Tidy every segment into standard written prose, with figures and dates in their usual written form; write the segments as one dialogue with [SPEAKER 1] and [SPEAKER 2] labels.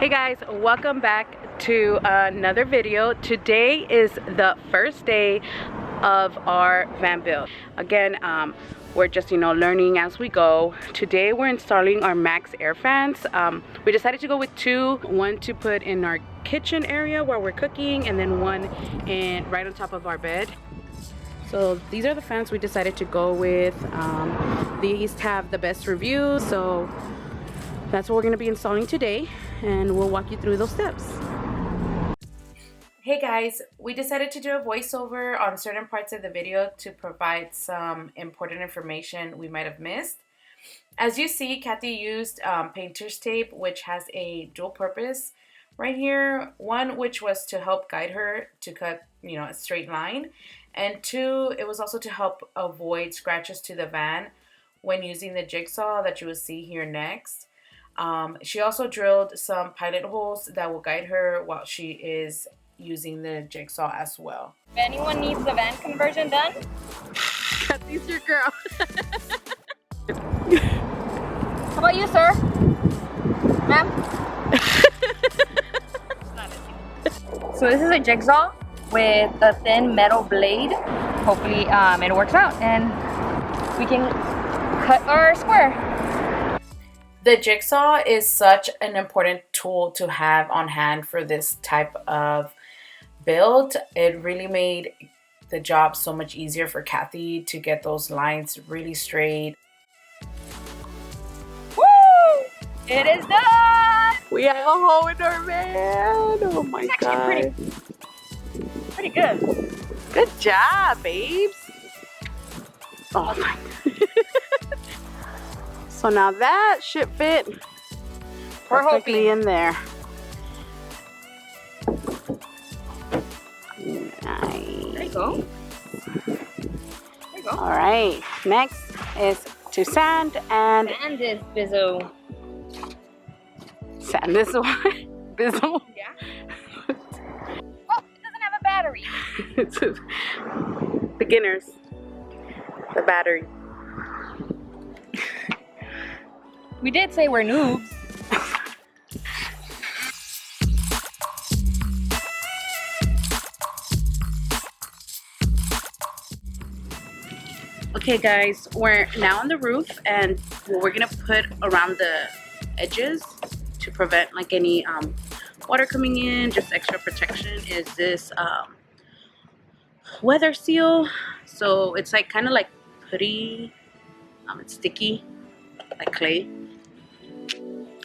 [SPEAKER 1] Hey guys, welcome back to another video. Today is the first day of our van build. Again, we're just learning as we go. Today we're installing our Maxxair fans. We decided to go with two, one to put in our kitchen area where we're cooking, and then one in right on top of our bed. So these are the fans we decided to go with. These have the best reviews, so that's what we're going to be installing today, and we'll walk you through those steps. Hey guys, we decided to do a voiceover on certain parts of the video to provide some important information we might have missed. As you see, Kathy used painter's tape, which has a dual purpose right here. One, which was to help guide her to cut a straight line, and two, it was also to help avoid scratches to the van when using the jigsaw that you will see here next. She also drilled some pilot holes that will guide her while she is using the jigsaw as well.
[SPEAKER 2] If anyone needs the van conversion done,
[SPEAKER 1] Kathy's your girl.
[SPEAKER 2] how about you, sir? Ma'am? So this is a jigsaw with a thin metal blade. Hopefully it works out and we can cut our square.
[SPEAKER 1] The jigsaw is such an important tool to have on hand for this type of build. It really made the job so much easier for Kathy to get those lines really straight.
[SPEAKER 2] Woo! It is done!
[SPEAKER 1] We have a hole in our van. Oh my god.
[SPEAKER 2] Pretty good.
[SPEAKER 1] Good job, babes. Oh my. So now that should fit perfectly in there. Nice.
[SPEAKER 2] There you go. There you go.
[SPEAKER 1] All right. Next is to sand and
[SPEAKER 2] this bizzle.
[SPEAKER 1] sand this one. Bizzle.
[SPEAKER 2] Yeah. Oh, it doesn't have a battery.
[SPEAKER 1] Beginners. The battery.
[SPEAKER 2] We did say we're noobs.
[SPEAKER 1] Okay guys, we're now on the roof, and what we're gonna put around the edges to prevent like any water coming in, just extra protection, is this weather seal. So it's like kind of like putty, it's sticky like clay.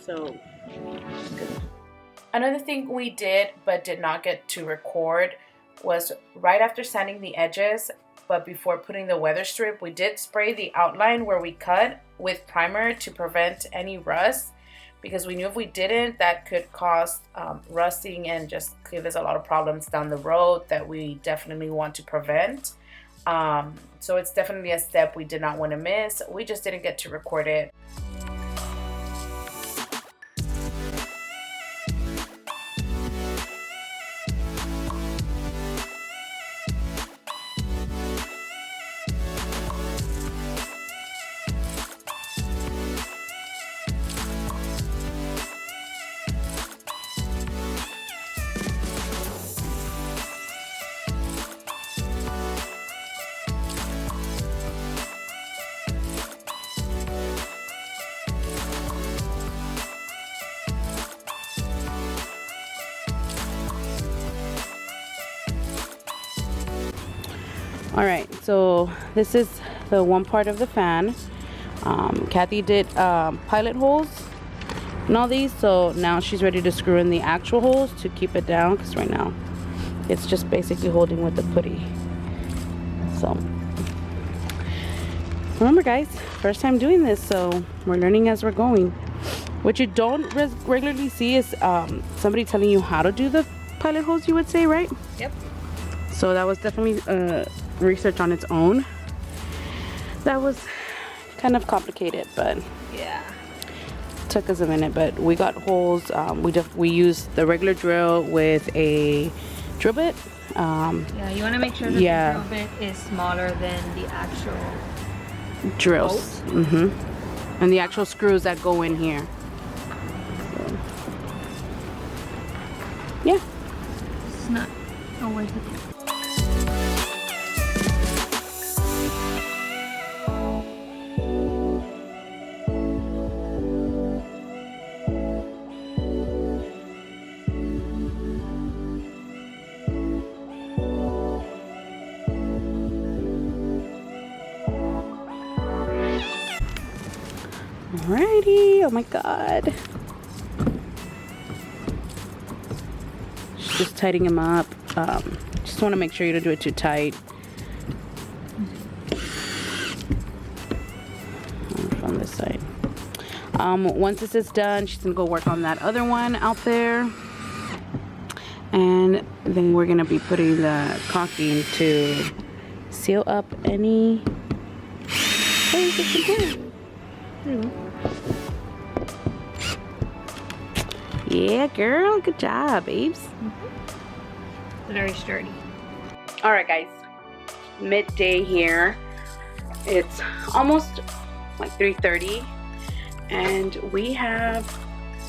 [SPEAKER 1] So another thing we did but did not get to record was right after sanding the edges, but before putting the weather strip, we did spray the outline where we cut with primer to prevent any rust, because we knew if we didn't, that could cause rusting and just give us a lot of problems down the road that we definitely want to prevent. So it's definitely a step we did not want to miss. We just didn't get to record it. Alright, so this is the one part of the fan. Kathy did pilot holes in all these, so now she's ready to screw in the actual holes to keep it down, because right now it's just basically holding with the putty. So remember guys, first time doing this, so we're learning as we're going. What you don't regularly see is somebody telling you how to do the pilot holes, you would say, right?
[SPEAKER 2] Yep.
[SPEAKER 1] So that was definitely research on its own. That was kind of complicated, but
[SPEAKER 2] yeah,
[SPEAKER 1] took us a minute. But we got holes. We used the regular drill with a drill bit.
[SPEAKER 2] Yeah, you want to make sure that the drill bit is smaller than the actual
[SPEAKER 1] drills. And the actual screws that go in here.
[SPEAKER 3] Yeah.
[SPEAKER 2] It's not always the
[SPEAKER 3] Alrighty, oh my god. Just tightening him up. Just want to make sure you don't do it too tight. From this side. Once this is done, she's gonna go work on that other one out there. And then we're gonna be putting the caulking to seal up any. Yeah, girl, good job, babes.
[SPEAKER 2] very sturdy.
[SPEAKER 3] All right, guys, midday here. It's almost like 3:30, and we have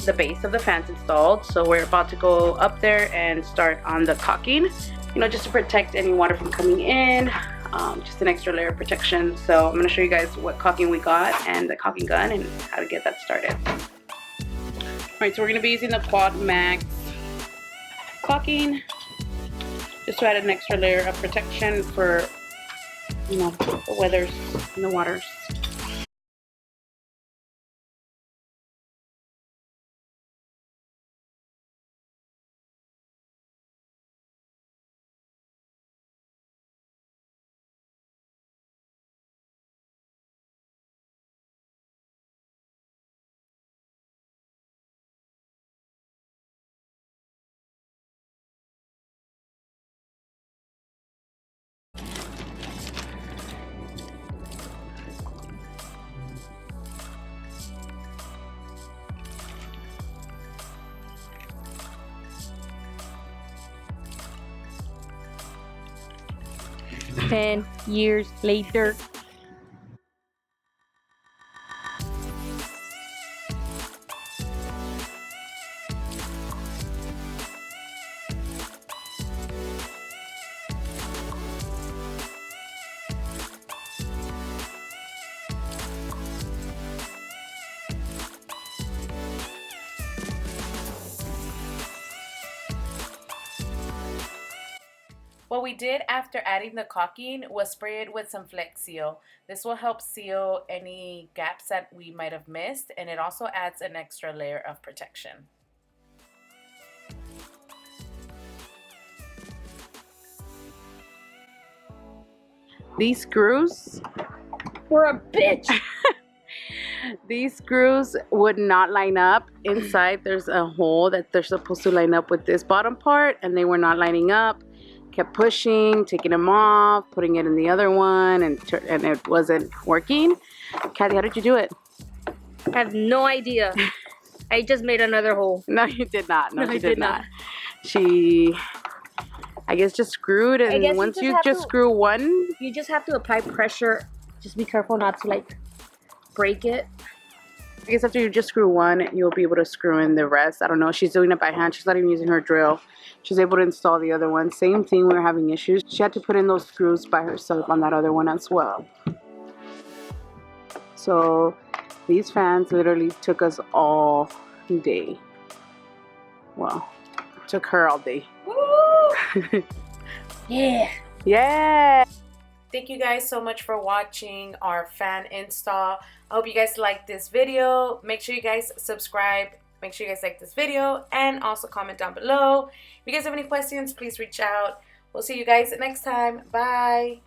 [SPEAKER 3] the base of the fans installed. So we're about to go up there and start on the caulking, you know, just to protect any water from coming in. Just an extra layer of protection. So I'm gonna show you guys what caulking we got and the caulking gun and how to get that started. All right, so we're gonna be using the Quad Max caulking just to add an extra layer of protection for, you know, the weathers and the waters.
[SPEAKER 2] Ten years later.
[SPEAKER 1] What we did after adding the caulking was spray it with some Flex Seal. This will help seal any gaps that we might have missed, and it also adds an extra layer of protection.
[SPEAKER 3] These screws
[SPEAKER 2] We're a bitch.
[SPEAKER 3] These screws would not line up. Inside there's a hole that they're supposed to line up with this bottom part, and they were not lining up. Kept pushing, taking them off, putting it in the other one, and it wasn't working. Kathy, how did you do it?
[SPEAKER 2] I have no idea. I just made another hole.
[SPEAKER 3] No, you did not. No,
[SPEAKER 2] No,
[SPEAKER 3] she
[SPEAKER 2] I
[SPEAKER 3] did
[SPEAKER 2] did
[SPEAKER 3] not. She, I guess, just screwed, and once you just screw one,
[SPEAKER 2] You just have to apply pressure. Just be careful not to like break it.
[SPEAKER 3] I guess after you just screw one, you'll be able to screw in the rest. I don't know. She's doing it by hand. She's not even using her drill. She's able to install the other one. Same thing. We were having issues. She had to put in those screws by herself on that other one as well. So these fans literally took us all day. Well, it took her all day.
[SPEAKER 2] Woo! Yeah.
[SPEAKER 3] Yeah.
[SPEAKER 1] Thank you guys so much for watching our fan install. I hope you guys liked this video. Make sure you guys subscribe. Make sure you guys like this video and also comment down below. If you guys have any questions, please reach out. We'll see you guys next time. Bye.